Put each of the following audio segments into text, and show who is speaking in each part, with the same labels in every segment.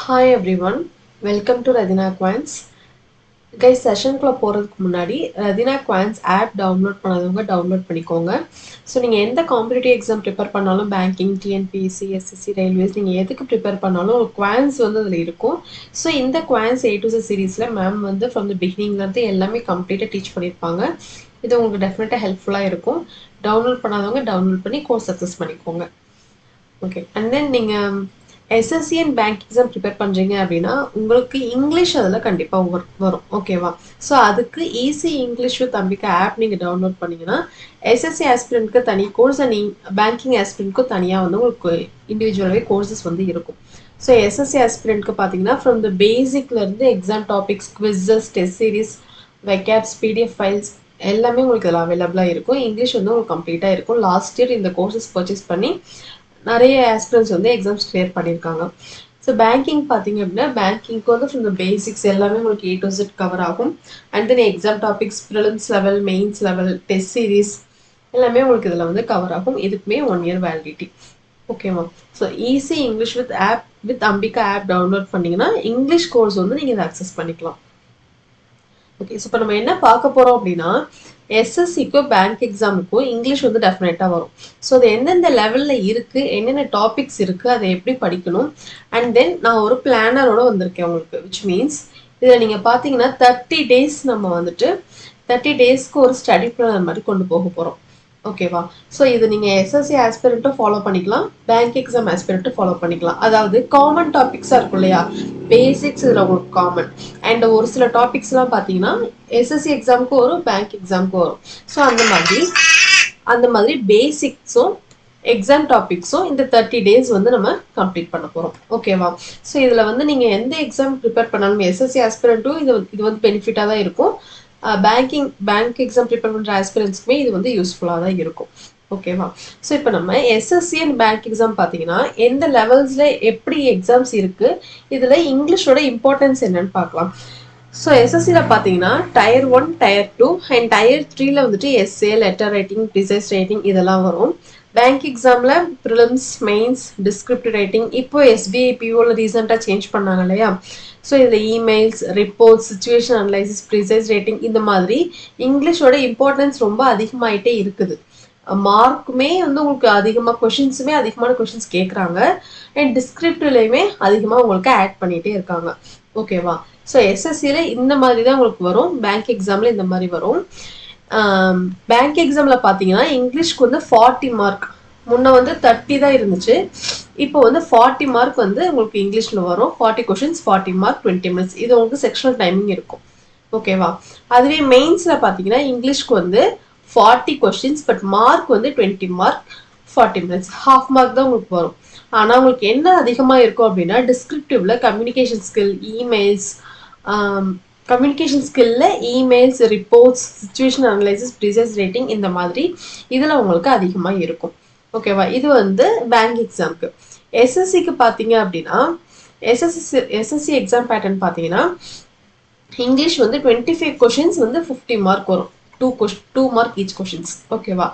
Speaker 1: Hi everyone, welcome to Radina Quants. Guys, செஷனுக்குள்ள போகிறதுக்கு முன்னாடி Rathina quants app download பண்ணாதவங்க download பண்ணிக்கோங்க. ஸோ நீங்கள் எந்த காம்படிட்டிவ் எக்ஸாம் ப்ரிப்பேர் பண்ணாலும் பேங்கிங், டிஎன்பிஎஸ்சி, எஸ்எஸ்சி, ரயில்வேஸ் நீங்கள் எதுக்கு ப்ரிப்பேர் பண்ணாலும் ஒரு குவான்ஸ் வந்து அதில் இருக்கும். ஸோ இந்த குவான்ஸ் A to Z சீரீஸில் மேம் வந்து ஃப்ரம் த பிகினிங்லேருந்து எல்லாமே கம்ப்ளீட்டாக டீச் பண்ணியிருப்பாங்க. இது உங்களுக்கு டெஃபினட்டாக ஹெல்ப்ஃபுல்லாக இருக்கும். டவுன்லோட் பண்ணாதவங்க டவுன்லோட் பண்ணி கோர்ஸ் சக்ஸஸ் பண்ணிக்கோங்க. ஓகே, அண்ட் தென் நீங்கள் SSC and bank exam prepare பண்ணுறீங்க அப்படின்னா உங்களுக்கு இங்கிலீஷ் அதில் கண்டிப்பாக வரும். ஓகேவா? ஸோ அதுக்கு easy English with Ambika app நீங்கள் டவுன்லோட் பண்ணிங்கன்னா எஸ்எஸ்சி ஆஸ்பிரண்ட்க்கு தனி கோர்ஸ் அண்ட் பேங்கிங் ஆஸ்பிரண்ட்க்கு தனியாக வந்து உங்களுக்கு இண்டிவிஜுவலாகவே கோர்சஸ் வந்து இருக்கும். ஸோ எஸ்எஸ்சி ஆஸ்பிரண்ட்க்கு பார்த்தீங்கன்னா ஃப்ரம் த பேசிக்லேருந்து exam topics, quizzes, test series, vocabs, PDF files எல்லாமே உங்களுக்கு இதில் அவைலபிளாக இருக்கும். இங்கிலீஷ் வந்து உங்களுக்கு கம்ப்ளீட்டாக இருக்கும். லாஸ்ட் இயர் இந்த கோர்சஸ் பர்ச்சேஸ் பண்ணி நிறைய ஆஸ்பிரண்ட்ஸ் வந்து எக்ஸாம்ஸ் கிளியர் பண்ணியிருக்காங்க. ஸோ பேங்கிங் பார்த்தீங்க அப்படின்னா பேங்கிங்க்கு வந்து ஃப்ரம் த பேசிக்ஸ் எல்லாமே உங்களுக்கு A to Z கவர் ஆகும். And then exam topics, prelims level, mains level, test series எல்லாமே உங்களுக்கு இதில் வந்து கவர் ஆகும். இதுக்குமே 1 year வேலிடிட்டி. ஓகேவா? So easy English with Ambika app download பண்ணிங்கன்னா இங்கிலீஷ் கோர்ஸ் வந்து நீங்கள் இதை அக்சஸ் பண்ணிக்கலாம். ஓகே, ஸோ இப்போ நம்ம என்ன பார்க்க போகிறோம் அப்படின்னா எஸ்எஸ்சிக்கும் பேங்க் எக்ஸாமுக்கும் இங்கிலீஷ் வந்து டெஃபினட்டாக வரும். ஸோ அது எந்தெந்த லெவலில் இருக்குது, என்னென்ன டாபிக்ஸ் இருக்குது, அதை எப்படி படிக்கணும், அண்ட் தென் நான் ஒரு பிளானரோட வந்திருக்கேன் உங்களுக்கு. விச் மீன்ஸ் இதில் நீங்கள் பார்த்தீங்கன்னா 30 days நம்ம வந்துட்டு 30 daysக்கு ஒரு ஸ்டடி பிளான் மாதிரி கொண்டு போக போகிறோம். ஓகேவா? ஸோ இது நீங்கள் எஸ்எஸ்சி ஆஸ்பிரண்ட்டும் ஃபாலோ பண்ணிக்கலாம், பேங்க் எக்ஸாம் ஆஸ்பிரண்ட்டும் ஃபாலோ பண்ணிக்கலாம். அதாவது காமன் டாபிக்ஸாக இருக்கும் இல்லையா, பேசிக்ஸ் இதில் உங்களுக்கு காமன். அண்ட் ஒரு சில டாபிக்ஸ்லாம் பார்த்தீங்கன்னா எஸ்எஸ்சி எக்ஸாமுக்கு வரும், பேங்க் எக்ஸாமுக்கு வரும். ஸோ அந்த மாதிரி பேசிக்ஸும் எக்ஸாம் டாபிக்ஸும் இந்த 30 days வந்து நம்ம கம்ப்ளீட் பண்ண போகிறோம். ஓகேவா? ஸோ இதில் வந்து நீங்கள் எந்த எக்ஸாம் ப்ரிப்பேர் பண்ணாலும் எஸ்எஸ்சி ஆஸ்பிரண்ட்டும் இது வந்து பெனிஃபிட்டாக தான் இருக்கும். பேங்க் எக்ஸாம் ப்ரிப்பேர் பண்ணுற ஆஸ்பிரண்ட்ஸ்க்குமே இது வந்து யூஸ்ஃபுல்லாக தான் இருக்கும். ஓகேவா? ஸோ இப்போ நம்ம எஸ்எஸ்சி அண்ட் பேங்க் எக்ஸாம் பார்த்தீங்கன்னா எந்த லெவல்ஸில் எப்படி எக்ஸாம்ஸ் இருக்குது, இதில் இங்கிலீஷோட இம்பார்ட்டன்ஸ் என்னன்னு பார்க்கலாம். ஸோ எஸ்எஸ்சியில் பார்த்தீங்கன்னா Tier 1, Tier 2 அண்ட் Tier 3ல வந்துட்டு essay, letter writing, precis writing இதெல்லாம் வரும். பேங்க் எக்ஸாமில் ப்ரிலிம்ஸ், மெயின்ஸ், டிஸ்கிரிப்டிவ் ரைட்டிங், இப்போ எஸ்பிஐ பிஓவில் ரீசெண்டாக சேஞ்ச் பண்ணாங்க இல்லையா, ஸோ இதில் emails, reports, situation analysis, precise writing இந்த மாதிரி இங்கிலீஷோட இம்பார்ட்டன்ஸ் ரொம்ப அதிகமாகிட்டே இருக்குது. மார்க்குமே வந்து உங்களுக்கு அதிகமாக கொஷின்ஸுமே அதிகமான கொஷின்ஸ் கேட்குறாங்க அண்ட் டிஸ்கிரிப்டிவ்லையுமே அதிகமாக உங்களுக்கு ஆட் பண்ணிகிட்டே இருக்காங்க. ஓகேவா? ஸோ எஸ்எஸ்சியில் இந்த மாதிரி தான் உங்களுக்கு வரும், பேங்க் எக்ஸாமில் இந்த மாதிரி வரும். பேங்க் எக்ஸாமில் பார்த்தீங்கன்னா இங்கிலீஷ்க்கு வந்து 40 மார்க், முன்ன வந்து 30 தான் இருந்துச்சு, இப்போ வந்து 40 மார்க் வந்து உங்களுக்கு இங்கிலீஷில் வரும். 40 கொஷின்ஸ், 40 மார்க், 20 minutes. இது உங்களுக்கு செக்ஷனல் டைமிங் இருக்கும். ஓகேவா? அதுவே மெயின்ஸில் பார்த்தீங்கன்னா இங்கிலீஷ்க்கு வந்து 40 கொஷின்ஸ், பட் மார்க் வந்து 20 மார்க், 40 minutes. ஹாஃப் மார்க் தான் உங்களுக்கு வரும். ஆனால் உங்களுக்கு என்ன அதிகமாக இருக்கும் அப்படின்னா டிஸ்கிரிப்டிவ்ல கம்யூனிகேஷன் ஸ்கில், இமெயில்ஸ், கம்யூனிகேஷன் ஸ்கில்ல emails, reports, situation analysis, precise writing இந்த மாதிரி இதில் உங்களுக்கு அதிகமாக இருக்கும். ஓகேவா? இது வந்து பேங்க் எக்ஸாமுக்கு. எஸ்எஸ்சிக்கு பார்த்தீங்க அப்படின்னா எஸ்எஸ்சி எக்ஸாம் பேட்டர்ன் பார்த்தீங்கன்னா இங்கிலீஷ் வந்து 25 கொஷின்ஸ் வந்து 50 மார்க் வரும். 2 மார்க் ஈச் கொஷின்ஸ். ஓகேவா?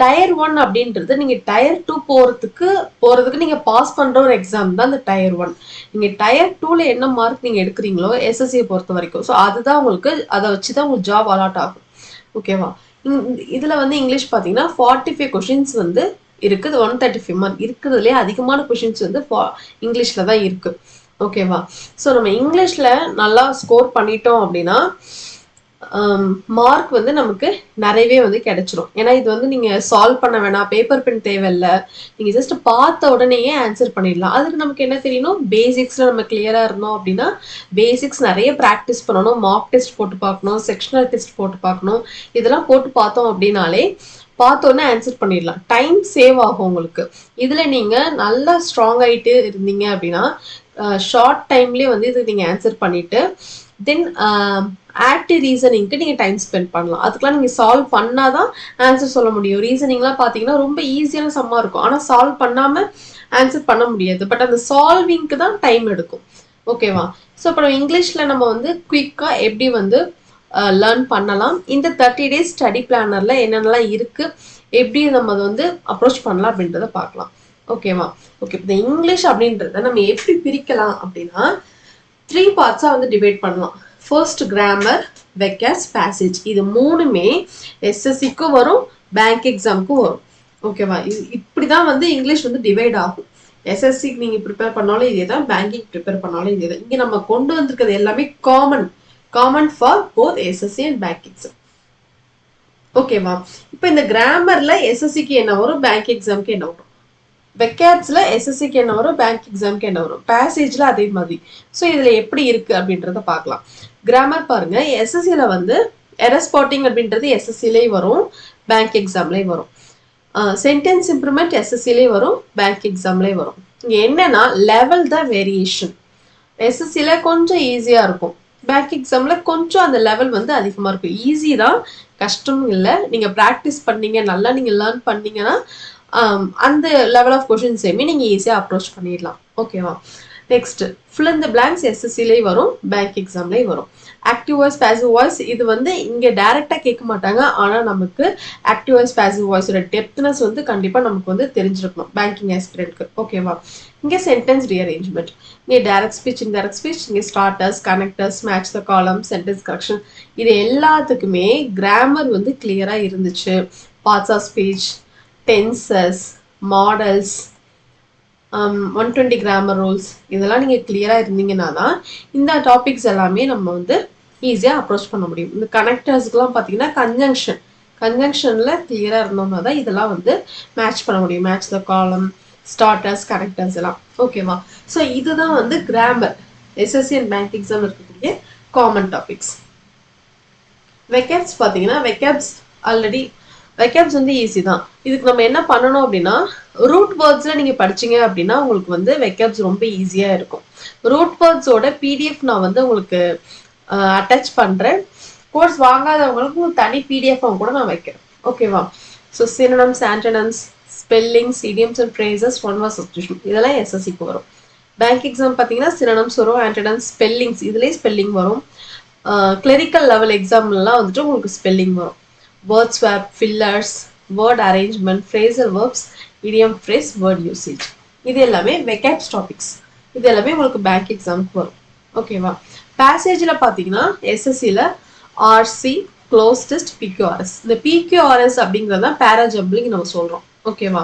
Speaker 1: Tier 1 அப்படின்றது நீங்கள் Tier 2 போகிறதுக்கு நீங்கள் பாஸ் பண்ணுற ஒரு எக்ஸாம் தான் இந்த Tier 1. நீங்கள் Tier 2ல என்ன மார்க் நீங்கள் எடுக்கிறீங்களோ எஸ்எஸ்சியை பொறுத்த வரைக்கும், ஸோ அதுதான் உங்களுக்கு, அதை வச்சு தான் உங்களுக்கு ஜாப் அலாட் ஆகும். ஓகேவா? இதில் வந்து இங்கிலீஷ் பார்த்தீங்கன்னா 45 கொஷின்ஸ் வந்து இருக்குது, 135 மார்க் இருக்கிறதுலே அதிகமான கொஷின்ஸ் வந்து இங்கிலீஷில் தான் இருக்குது. ஓகேவா? ஸோ நம்ம இங்கிலீஷில் நல்லா ஸ்கோர் பண்ணிட்டோம் அப்படின்னா மார்க் வந்து நமக்கு நிறையவே வந்து கிடைச்சிரும். ஏன்னா இது வந்து நீங்கள் சால்வ் பண்ண வேணாம், பேப்பர் பென் தேவையில்லை, நீங்கள் ஜஸ்ட் பார்த்த உடனேயே ஆன்சர் பண்ணிடலாம். அதுக்கு நமக்கு என்ன தெரியணும், பேசிக்ஸில் நம்ம கிளியராக இருந்தோம் அப்படின்னா பேசிக்ஸ் நிறைய ப்ராக்டிஸ் பண்ணணும், மார்க் டெஸ்ட் போட்டு பார்க்கணும், செக்ஷனல் டெஸ்ட் போட்டு பார்க்கணும். இதெல்லாம் போட்டு பார்த்தோம் அப்படின்னாலே பார்த்தோன்னே ஆன்சர் பண்ணிடலாம். டைம் சேவ் ஆகும் உங்களுக்கு. இதில் நீங்கள் நல்லா ஸ்ட்ராங் ஆகிட்டு இருந்தீங்க அப்படின்னா ஷார்ட் டைம்லேயே வந்து இது நீங்கள் ஆன்சர் பண்ணிவிட்டு தென் ஆக்டிவ் ரீசனிங்க்கு நீங்கள் டைம் ஸ்பெண்ட் பண்ணலாம். அதுக்கெலாம் நீங்கள் சால்வ் பண்ணால் தான் ஆன்சர் சொல்ல முடியும். ரீசனிங்லாம் பார்த்தீங்கன்னா ரொம்ப ஈஸியான சம்மாக இருக்கும், ஆனால் சால்வ் பண்ணாமல் ஆன்சர் பண்ண முடியாது. பட் அந்த சால்விங்க்கு தான் டைம் எடுக்கும். ஓகேவா? ஸோ இப்போ இங்கிலீஷில் நம்ம வந்து குயிக்காக எப்படி வந்து லேர்ன் பண்ணலாம், இந்த 30 days ஸ்டடி பிளானரில் என்னென்னலாம் இருக்குது, எப்படி நம்ம அதை வந்து அப்ரோச் பண்ணலாம் அப்படின்றத பார்க்கலாம். ஓகேவா? ஓகே, இந்த இங்கிலீஷ் அப்படின்றத நம்ம எப்படி பிரிக்கலாம் அப்படின்னா 3 பார்ட்ஸா வந்து டிவைட் பண்ணலாம். First grammar, vocabs, passage. இது மூணுமே எஸ்எஸ்சிக்கும் வரும், பேங்க் எக்ஸாமுக்கும் வரும். ஓகேவா? இப்படிதான் வந்து இங்கிலீஷ் வந்து டிவைட் ஆகும். எஸ்எஸ்சிக்கு நீங்க ப்ரிப்பேர் பண்ணாலும் இதே தான், பேங்கிங் ப்ரிப்பேர் பண்ணாலும் இதே தான். இங்க நம்ம கொண்டு வந்திருக்கிறது எல்லாமே common for both SSC and bank exam. ஓகேவா? இப்போ இந்த கிராமர்ல எஸ்எஸ்சிக்கு என்ன வரும், பேங்க் எக்ஸாமுக்கு என்ன வரும், வெக்கேட்ஸ்ல எஸ்எஸ்சிக்கு என்ன வரும், பேங்க் எக்ஸாமுக்கு என்ன வரும், பேசேஜ்ல அதே மாதிரி. ஸோ இதுல எப்படி இருக்கு அப்படின்றத பார்க்கலாம். கிராமர் பாருங்க, எஸ்எஸ்சியில வந்து எரர் ஸ்பாட்டிங் அப்படின்றது எஸ்எஸ்சிலேயே வரும், பேங்க் எக்ஸாம்லேயே வரும். சென்டென்ஸ் இம்ப்ரூவ்மெண்ட் எஸ்எஸ்சிலேயே வரும், பேங்க் எக்ஸாம்லேயே வரும். இங்க என்னன்னா லெவல் தான் வேரியேஷன். எஸ்எஸ்சியில கொஞ்சம் ஈஸியா இருக்கும், பேங்க் எக்ஸாம்ல கொஞ்சம் அந்த லெவல் வந்து அதிகமா இருக்கும். ஈஸி தான், கஷ்டம் இல்லை. நீங்க ப்ராக்டிஸ் பண்ணீங்க, நல்லா நீங்க லேர்ன் பண்ணீங்கன்னா அந்த லெவல் ஆஃப் கொஷின்ஸையுமே நீங்க ஈஸியா அப்ரோச் பண்ணிடலாம். ஓகேவா? Next fill in the blanks எஸ்எஸ்சிலேயும் வரும், பேங்க் எக்ஸாம்லேயும் வரும். ஆக்டிவ் வாய்ஸ், பேசிவ் வாய்ஸ் இது வந்து இங்க டைரக்டா கேட்க மாட்டாங்க. ஆனா நமக்கு ஆக்டிவ் வாய்ஸ், பேசிவ் வாய்ஸோட டெப்த்னஸ் வந்து கண்டிப்பா நமக்கு வந்து தெரிஞ்சிருக்கணும் பேங்கிங் ஆஸ்பிரண்ட்க்கு. ஓகேவா? இங்க சென்டென்ஸ் ரீஅரேஞ்ச்மெண்ட், இங்க டைரக்ட் ஸ்பீச், இன்டைரக்ட் ஸ்பீச், இங்க starters, connectors, match the column, sentence correction. இது எல்லாத்துக்குமே கிராமர் வந்து கிளியரா இருந்துச்சு. Parts of speech, tenses, modals, 120 grammar rules, இதெல்லாம் நீங்கள் கிளியராக இருந்தீங்கன்னா தான் இந்த டாபிக்ஸ் எல்லாமே நம்ம வந்து ஈஸியாக அப்ரோச் பண்ண முடியும். இந்த கனெக்டர்ஸ்க்குலாம் பார்த்தீங்கன்னா கன்ஜங்ஷனில் கிளியராக இருந்தோம்னா தான் இதெல்லாம் வந்து மேட்ச் பண்ண முடியும். மேட்ச் த காலம், ஸ்டார்டர்ஸ், கனெக்டர்ஸ் எல்லாம். ஓகேவா? ஸோ இதுதான் வந்து grammar SSC and bank exam இருக்கக்கூடிய காமன் டாபிக்ஸ். வெக்கேட்ஸ் பார்த்தீங்கன்னா வெக்கேட்ஸ் வந்து ஈஸி தான். இதுக்கு நம்ம என்ன பண்ணணும் அப்படின்னா ரூட் வேர்ட்ஸில் நீங்கள் படிச்சீங்க அப்படின்னா உங்களுக்கு வந்து வெக்கேட்ஸ் ரொம்ப ஈஸியாக இருக்கும். ரூட் வேர்ட்ஸோட பிடிஎஃப் நான் வந்து உங்களுக்கு அட்டாச் பண்ணுறேன். கோர்ஸ் வாங்காதவங்களுக்கு தனி பிடிஎஃப் கூட நான் வைக்கிறேன். ஓகேவா? So synonyms, antonyms, spellings, idioms and phrases, one word substitution, இதெல்லாம் எஸ்எஸ்சிக்கு வரும். பேங்க் எக்ஸாம் பார்த்தீங்கன்னா சினோனிம்ஸ் வரும், ஆன்டோனிம்ஸ், ஸ்பெல்லிங்ஸ், இதுலேயே ஸ்பெல்லிங் வரும். கிளரிக்கல் லெவல் எக்ஸாம்லாம் வந்துட்டு உங்களுக்கு ஸ்பெல்லிங் வரும். Word swap, fillers, word arrangement, phrasal verbs, idiom phrase, word usage, இது எல்லாமே வெக்கேட்ஸ் டாபிக்ஸ். இது எல்லாமே உங்களுக்கு பேங்க் எக்ஸாமுக்கு வரும். ஓகேவா? பேசேஜில் பார்த்தீங்கன்னா எஸ்எஸ்சியில் ஆர்சி, க்ளோஸ் டெஸ்ட், பிக்யூஆர்எஸ். இந்த பிக்யூஆர்எஸ் அப்படிங்கிறது தான் பேராஜம்பிளிங் நம்ம சொல்கிறோம். ஓகேவா?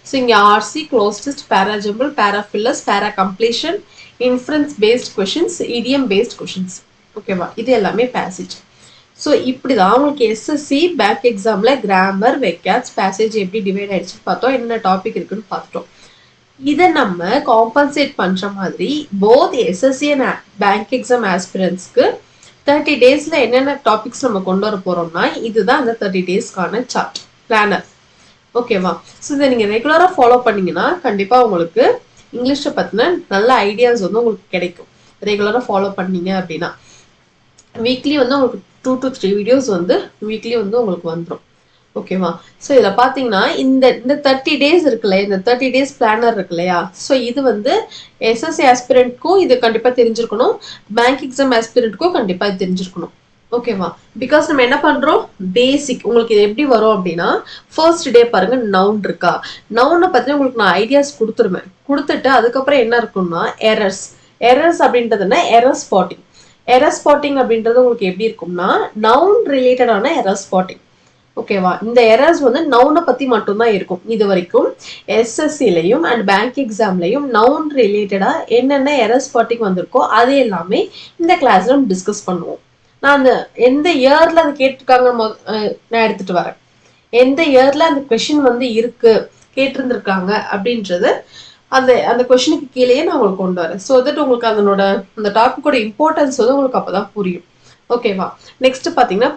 Speaker 1: ஸோ இங்கே RC, cloze test, parajumble, para fillers, para completion, inference based questions, idiom based questions. ஓகேவா? இது எல்லாமே பேசேஜ். ஸோ இப்படி தான் உங்களுக்கு எஸ்எஸ்சி பேங்க் எக்ஸாமில் கிராமர், வெக்கேட்ஸ், பேசேஜ் எப்படி டிவைட் ஆகிடுச்சுன்னு பார்த்தோம், என்னென்ன டாபிக் இருக்குன்னு பார்த்துட்டோம். இதை நம்ம காம்பன்சேட் பண்ணுற மாதிரி both SSC and bank exam ஆஸ்பிரன்ஸ்க்கு 30 டேஸில் என்னென்ன டாபிக்ஸ் நம்ம கொண்டு வர போகிறோம்னா இதுதான் அந்த 30 டேஸ்க்கான சார்ட் பிளானர். ஓகேவா? ஸோ இதை நீங்கள் ரெகுலராக ஃபாலோ பண்ணிங்கன்னா கண்டிப்பாக உங்களுக்கு இங்கிலீஷை பற்றின நல்ல ஐடியாஸ் வந்து உங்களுக்கு கிடைக்கும். ரெகுலராக ஃபாலோ பண்ணீங்க அப்படின்னா வீக்லி வந்து உங்களுக்கு 2 to 3 வீடியோஸ் வந்து வீக்லி வந்து உங்களுக்கு வந்துடும். ஓகேவா? ஸோ இதில் பார்த்தீங்கன்னா இந்த 30 டேஸ் இருக்குல்ல, இந்த 30 டேஸ் பிளானர் இருக்கு இல்லையா, ஸோ இது வந்து எஸ்எஸ்சி ஆஸ்பிரண்ட்க்கும் இது கண்டிப்பாக தெரிஞ்சிருக்கணும், பேங்க் எக்ஸாம் ஆஸ்பிரண்ட்க்கும் கண்டிப்பாக இது தெரிஞ்சிருக்கணும். ஓகேவா? பிகாஸ் நம்ம என்ன பண்ணுறோம், பேசிக் உங்களுக்கு இது எப்படி வரும் அப்படின்னா ஃபர்ஸ்ட் டே பாருங்க, நவுன் இருக்கா, நவுனை பற்றி உங்களுக்கு நான் ஐடியாஸ் கொடுத்துருவேன். கொடுத்துட்டு அதுக்கப்புறம் என்ன இருக்கும்னா எரர்ஸ் அப்படின்றதுனா எரர் ஸ்பாட்டிங். எரர் ஸ்பாட்டிங் அப்படின்றது உங்களுக்கு எப்படி இருக்கும்னா நவுன் ரிலேட்டடான எரர் ஸ்பாட்டிங். ஓகேவா? இந்த எரர்ஸ் வந்து நவுனை பத்தி மட்டும்தான் இருக்கும். இது வரைக்கும் எஸ்எஸ்சிலையும் அண்ட் பேங்க் எக்ஸாம்லையும் நவுன் ரிலேட்டடா என்னென்ன எரர் ஸ்பாட்டிங் வந்திருக்கோ அது எல்லாமே இந்த கிளாஸ்ல நம்ம டிஸ்கஸ் பண்ணுவோம். நான் அந்த எந்த இயர்ல அது கேட்டிருக்காங்க நான் எடுத்துட்டு வரேன். எந்த இயர்ல அந்த கொஸ்டின் வந்து இருக்கு கேட்டிருந்திருக்காங்க அப்படின்றது அந்த கொஸ்டினுக்கு கீழேயே நான் உங்களுக்கு கொண்டு வரேன். ஸோ தட் உங்களுக்கு அந்த டாபிக்கோட இம்பார்ட்டன்ஸ் வந்து உங்களுக்கு அப்பதான் புரியும். ஓகேவா? நெக்ஸ்ட் பார்த்தீங்கன்னா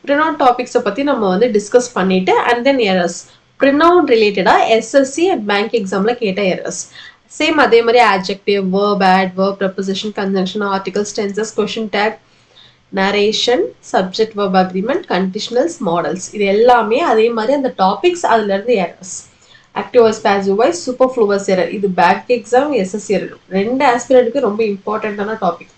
Speaker 1: ப்ரினவுன் டாபிக்ஸை பற்றி நம்ம வந்து டிஸ்கஸ் பண்ணிட்டு அண்ட் தென் எரர்ஸ். ப்ரினவுன் ரிலேட்டடாக எஸ்எஸ்சி அண்ட் பேங்க் எக்ஸாமில் கேட்ட எரர்ஸ் சேம் அதே மாதிரி adjective, verb, adverb, preposition, conjunction, articles, tenses, question tag, narration, subject verb agreement, conditionals, modals, இது எல்லாமே அதே மாதிரி அந்த டாபிக்ஸ் அதுல இருந்து errors. Active voice, passive voice, superfluous error, இது பேங்க் எக்ஸாம், எஸ்எஸ்சி எரர், ரெண்டு ஆஸ்பிரண்ட்க்கு ரொம்ப இம்பார்ட்டன்டான டாபிக்.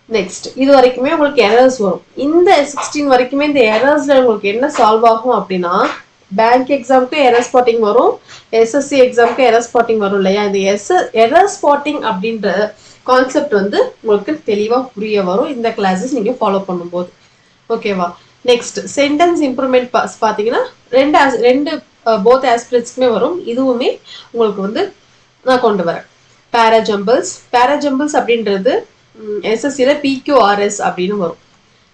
Speaker 1: நெக்ஸ்ட் இது வரைக்குமே உங்களுக்கு எரர்ஸ் வரும். இந்த 16 வரைக்குமே இந்த எரர்ஸ்ல உங்களுக்கு என்ன சால்வ் ஆகும் அப்படின்னா பேங்க் எக்ஸாமுக்கு எரர் ஸ்பாட்டிங் வரும், எஸ்எஸ்சி எக்ஸாமுக்கு எரர் ஸ்பாட்டிங் வரும் இல்லையா? இந்த எரர் ஸ்பாட்டிங் அப்படின்ற கான்செப்ட் வந்து உங்களுக்கு தெளிவா புரிய வரும் இந்த கிளாஸஸ் நீங்க ஃபாலோ பண்ணும்போது. ஓகேவா? நெக்ஸ்ட் சென்டென்ஸ் இம்ப்ரூவ்மெண்ட் பாத்தீங்கன்னா ரெண்டு போத் ஆஸ்பிரட்ஸ்க்குமே வரும். இதுவுமே உங்களுக்கு வந்து நான் கொண்டு வரேன். பேராஜம்பிள்ஸ் அப்படின்றது எஸ்எஸ்சில பிக்யூஆர்எஸ் அப்படின்னு வரும்.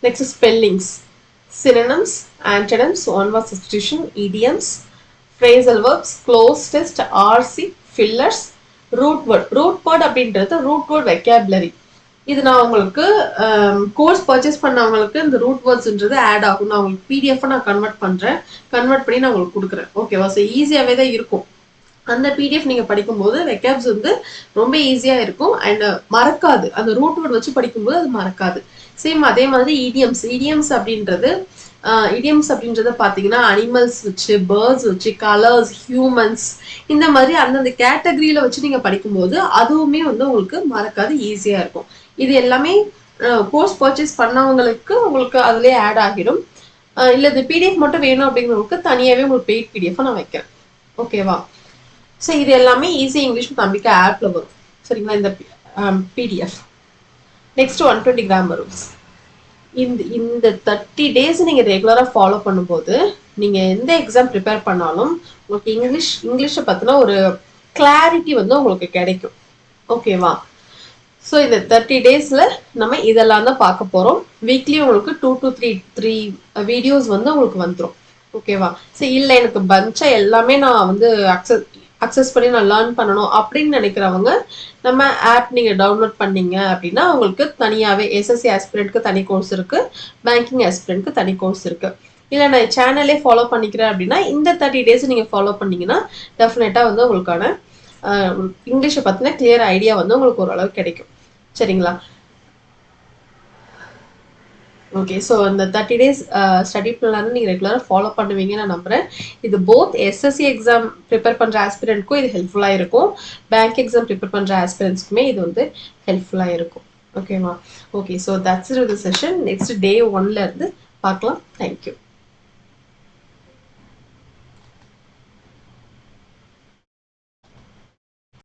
Speaker 1: Next spellings, synonyms, antonyms, one word substitution, idioms, phrasal verbs, close test, RC, fillers, root word அப்படின்றது root word vocabulary. இது நான் உங்களுக்கு கோர்ஸ் பர்ச்சேஸ் பண்ணவங்களுக்கு இந்த ரூட் வேர்ட்ஸ்ன்றது ஆட் ஆகும். நான் உங்களுக்கு பிடிஎஃப் நான் கன்வெர்ட் பண்ணி நான் உங்களுக்கு கொடுக்குறேன். ஓகேவா? ஸோ ஈஸியாகவே தான் இருக்கும். அந்த பிடிஎஃப் நீங்க படிக்கும்போது வெக்காப்ஸ் வந்து ரொம்ப ஈஸியா இருக்கும் அண்ட் மறக்காது. அந்த ரூட் வேர்ட் வச்சு படிக்கும்போது அது மறக்காது. சேம் அதே மாதிரி இடியம்ஸ் அப்படின்றத பாத்தீங்கன்னா அனிமல்ஸ் வச்சு, பேர்ட்ஸ் வச்சு, கலர்ஸ், ஹியூமன்ஸ், இந்த மாதிரி அந்தந்த கேட்டகரியில வச்சு நீங்க படிக்கும்போது அதுவுமே வந்து உங்களுக்கு மறக்காது, ஈஸியா இருக்கும். இது எல்லாமே கோர்ஸ் பர்ச்சேஸ் பண்ணவங்களுக்கு உங்களுக்கு அதுலயே ஆட் ஆகிடும். இல்ல இந்த பிடிஎஃப் மட்டும் வேணும் அப்படிங்கிறவங்களுக்கு தனியாவே உங்களுக்கு பெய்ட் பிடிஎஃப் நான் வைக்கிறேன். ஓகேவா? ஸோ இது எல்லாமே ஈஸி இங்கிலீஷ் நம்பிக்கை ஆப்ல வரும். சரிங்களா? இந்த பிடிஎஃப். Next 120 grammar rules. இந்த 30 டேஸ் நீங்க ரெகுலரா ஃபாலோ பண்ணும்போது நீங்க எந்த எக்ஸாம் ப்ரிப்பேர் பண்ணாலும் உங்களுக்கு இங்கிலீஷை பத்தின ஒரு கிளாரிட்டி வந்து உங்களுக்கு கிடைக்கும். ஓகேவா? ஸோ இந்த 30 டேஸ்ல நம்ம இதெல்லாம் தான் பார்க்க போறோம். வீக்லி உங்களுக்கு 2 to 3 வீடியோஸ் வந்து உங்களுக்கு வந்துடும். ஓகேவா? ஸோ இல்லை எனக்கு பஞ்சா எல்லாமே நான் வந்து அக்சஸ் பண்ணி நான் லேர்ன் பண்ணணும் அப்படின்னு நினைக்கிறவங்க நம்ம ஆப் நீங்க டவுன்லோட் பண்ணீங்க அப்படின்னா உங்களுக்கு தனியாவே எஸ்எஸ்சி ஆஸ்பிரண்ட்க்கு தனி கோர்ஸ் இருக்கு, பேங்கிங் ஆஸ்பிரண்ட்க்கு தனி கோர்ஸ் இருக்கு. இல்லை நான் சேனலே ஃபாலோ பண்ணிக்கிறேன் அப்படின்னா இந்த 30 டேஸ் நீங்க ஃபாலோ பண்ணீங்கன்னா டெஃபினட்டா வந்து உங்களுக்கான இங்கிலீஷை பத்தின கிளியர் ஐடியா வந்து உங்களுக்கு ஓரளவு கிடைக்கும். சரிங்களா? ஓகே, ஸோ இந்த 30 டேஸ் ஸ்டடி பிளான் நீங்கள் ரெகுலராக ஃபாலோ பண்ணுவீங்கன்னு நான் நம்புறேன். இது போத் எஸ்எஸ்சி எக்ஸாம் ப்ரிப்பேர் பண்ணுற ஆஸ்பிரண்ட்க்கும் இது ஹெல்ப்ஃபுல்லாக இருக்கும், பேங்க் எக்ஸாம் ப்ரிப்பேர் பண்ணுற ஆஸ்பிரண்ட்ஸ்க்குமே இது வந்து ஹெல்ப்ஃபுல்லாக இருக்கும். ஓகேவா? Okay, so that's it with the session. Next day 1ல இருந்து பார்க்கலாம். தேங்க்யூ.